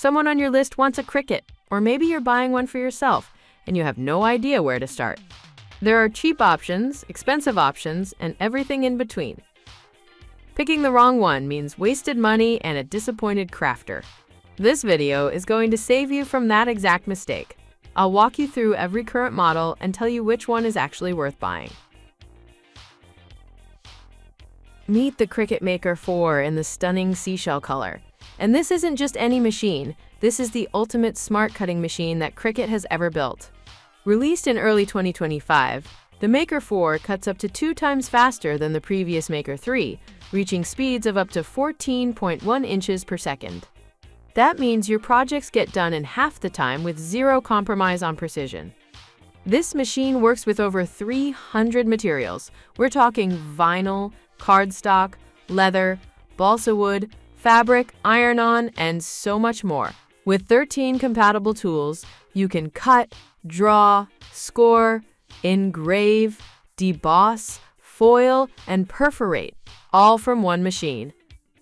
Someone on your list wants a Cricut, or maybe you're buying one for yourself and you have no idea where to start. There are cheap options, expensive options, and everything in between. Picking the wrong one means wasted money and a disappointed crafter. This video is going to save you from that exact mistake. I'll walk you through every current model and tell you which one is actually worth buying. Meet the Cricut Maker 4 in the stunning Seashell color. And this isn't just any machine, this is the ultimate smart cutting machine that Cricut has ever built. Released in early 2025, the Maker 4 cuts up to 2 times faster than the previous Maker 3, reaching speeds of up to 14.1 inches per second. That means your projects get done in half the time with zero compromise on precision. This machine works with over 300 materials. We're talking vinyl, cardstock, leather, balsa wood, fabric, iron-on, and so much more. With 13 compatible tools, you can cut, draw, score, engrave, deboss, foil, and perforate, all from one machine.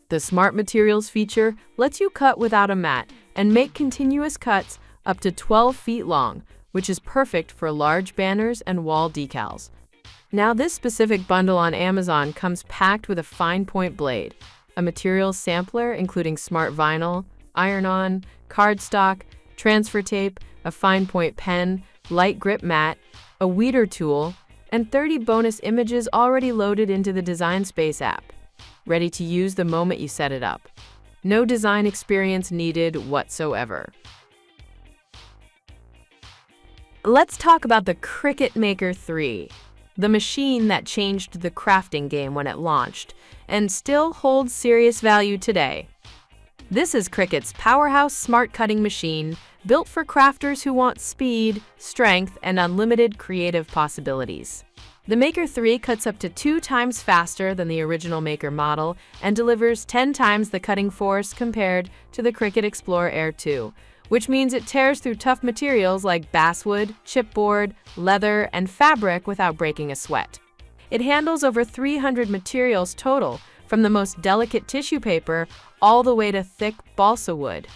The Smart Materials feature lets you cut without a mat and make continuous cuts up to 12 feet long, which is perfect for large banners and wall decals. Now, this specific bundle on Amazon comes packed with a fine point blade, a materials sampler including smart vinyl, iron-on, cardstock, transfer tape, a fine point pen, light grip mat, a weeder tool, and 30 bonus images already loaded into the Design Space app, ready to use the moment you set it up. No design experience needed whatsoever. Let's talk about the Cricut Maker 3, the machine that changed the crafting game when it launched, and still holds serious value today. This is Cricut's powerhouse smart cutting machine, built for crafters who want speed, strength, and unlimited creative possibilities. The Maker 3 cuts up to 2 times faster than the original Maker model and delivers 10 times the cutting force compared to the Cricut Explorer Air 2, which means it tears through tough materials like basswood, chipboard, leather, and fabric without breaking a sweat. It handles over 300 materials total, from the most delicate tissue paper all the way to thick balsa wood.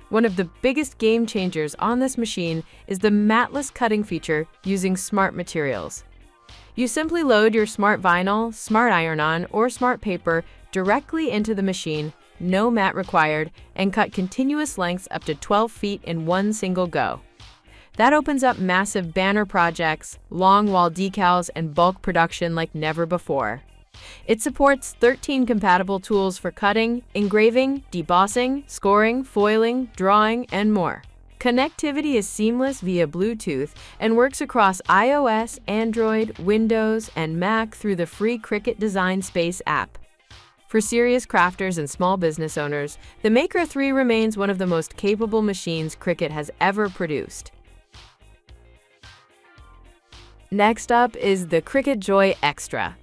One of the biggest game changers on this machine is the matless cutting feature using smart materials. You simply load your smart vinyl, smart iron-on, or smart paper directly into the machine, no mat required, and cut continuous lengths up to 12 feet in one single go. That opens up massive banner projects, long wall decals, and bulk production like never before. It supports 13 compatible tools for cutting, engraving, debossing, scoring, foiling, drawing, and more. Connectivity is seamless via Bluetooth and works across iOS, Android, Windows, and Mac through the free Cricut Design Space app. For serious crafters and small business owners, the Maker 3 remains one of the most capable machines Cricut has ever produced. Next up is the Cricut Joy Xtra.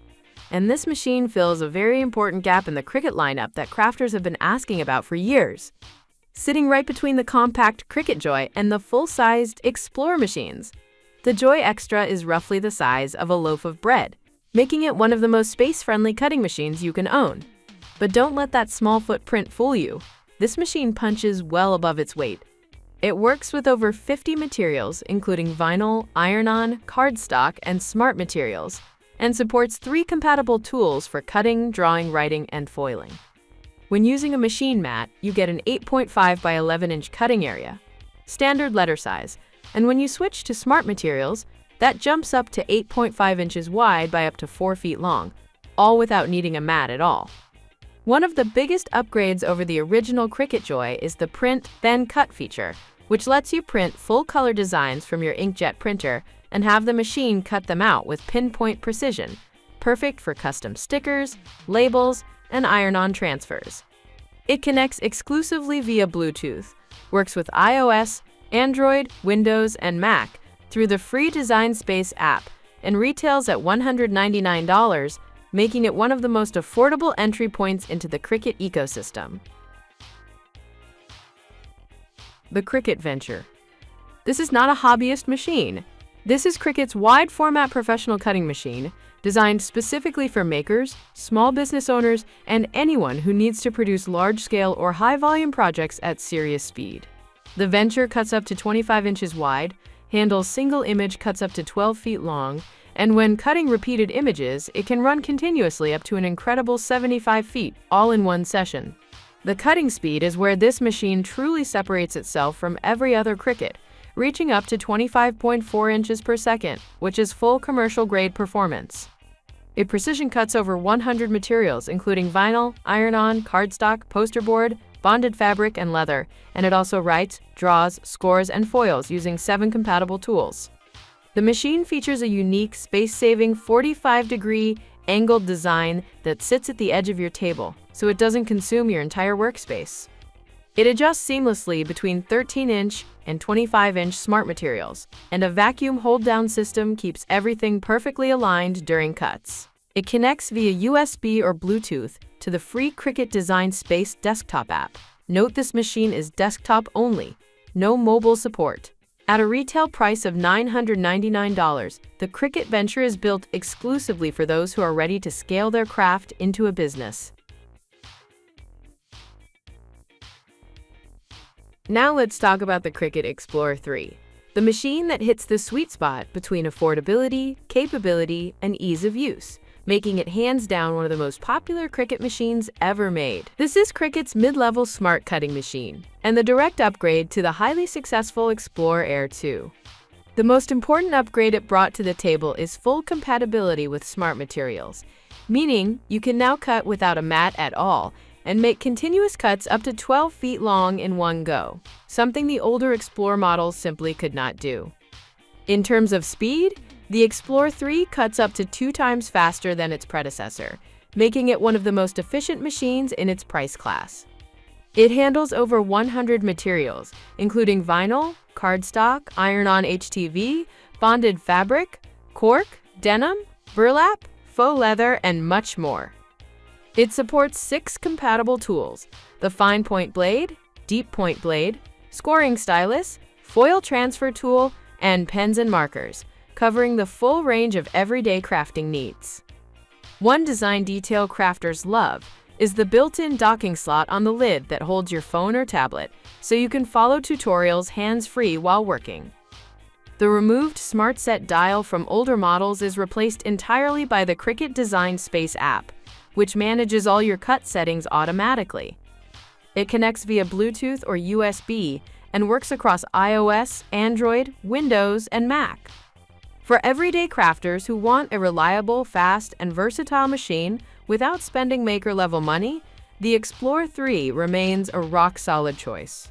And this machine fills a very important gap in the Cricut lineup that crafters have been asking about for years. Sitting right between the compact Cricut Joy and the full-sized Explorer machines, the Joy Xtra is roughly the size of a loaf of bread, making it one of the most space-friendly cutting machines you can own. But don't let that small footprint fool you. This machine punches well above its weight. It works with over 50 materials, including vinyl, iron-on, cardstock, and smart materials, and supports 3 compatible tools for cutting, drawing, writing, and foiling. When using a machine mat, you get an 8.5 by 11-inch cutting area, standard letter size, and when you switch to smart materials, that jumps up to 8.5 inches wide by up to 4 feet long, all without needing a mat at all. One of the biggest upgrades over the original Cricut Joy is the Print, Then Cut feature, which lets you print full-color designs from your inkjet printer and have the machine cut them out with pinpoint precision, perfect for custom stickers, labels, and iron-on transfers. It connects exclusively via Bluetooth, works with iOS, Android, Windows, and Mac through the free Design Space app, and retails at $199, making it one of the most affordable entry points into the Cricut ecosystem. The Cricut Venture. This is not a hobbyist machine. This is Cricut's wide-format professional cutting machine, designed specifically for makers, small business owners, and anyone who needs to produce large-scale or high-volume projects at serious speed. The Venture cuts up to 25 inches wide, handles single image cuts up to 12 feet long, and when cutting repeated images, it can run continuously up to an incredible 75 feet, all in one session. The cutting speed is where this machine truly separates itself from every other Cricut, reaching up to 25.4 inches per second, which is full commercial-grade performance. It precision cuts over 100 materials, including vinyl, iron-on, cardstock, poster board, bonded fabric, and leather, and it also writes, draws, scores, and foils using 7 compatible tools. The machine features a unique, space-saving 45-degree angled design that sits at the edge of your table, so it doesn't consume your entire workspace. It adjusts seamlessly between 13-inch and 25-inch smart materials, and a vacuum hold-down system keeps everything perfectly aligned during cuts. It connects via USB or Bluetooth to the free Cricut Design Space desktop app. Note this machine is desktop only, no mobile support. At a retail price of $999, the Cricut Venture is built exclusively for those who are ready to scale their craft into a business. Now let's talk about the Cricut Explorer 3, the machine that hits the sweet spot between affordability, capability, and ease of use, making it hands down one of the most popular Cricut machines ever made. This is Cricut's mid-level smart cutting machine, and the direct upgrade to the highly successful Explorer Air 2. The most important upgrade it brought to the table is full compatibility with smart materials, meaning you can now cut without a mat at all, and make continuous cuts up to 12 feet long in one go, something the older Explorer models simply could not do. In terms of speed, the Explorer 3 cuts up to 2 times faster than its predecessor, making it one of the most efficient machines in its price class. It handles over 100 materials, including vinyl, cardstock, iron-on HTV, bonded fabric, cork, denim, burlap, faux leather, and much more. It supports 6 compatible tools: the fine point blade, deep point blade, scoring stylus, foil transfer tool, and pens and markers, covering the full range of everyday crafting needs. One design detail crafters love is the built-in docking slot on the lid that holds your phone or tablet, so you can follow tutorials hands-free while working. The removed Smart Set dial from older models is replaced entirely by the Cricut Design Space app, which manages all your cut settings automatically. It connects via Bluetooth or USB and works across iOS, Android, Windows, and Mac. For everyday crafters who want a reliable, fast, and versatile machine without spending maker-level money, the Explorer 3 remains a rock-solid choice.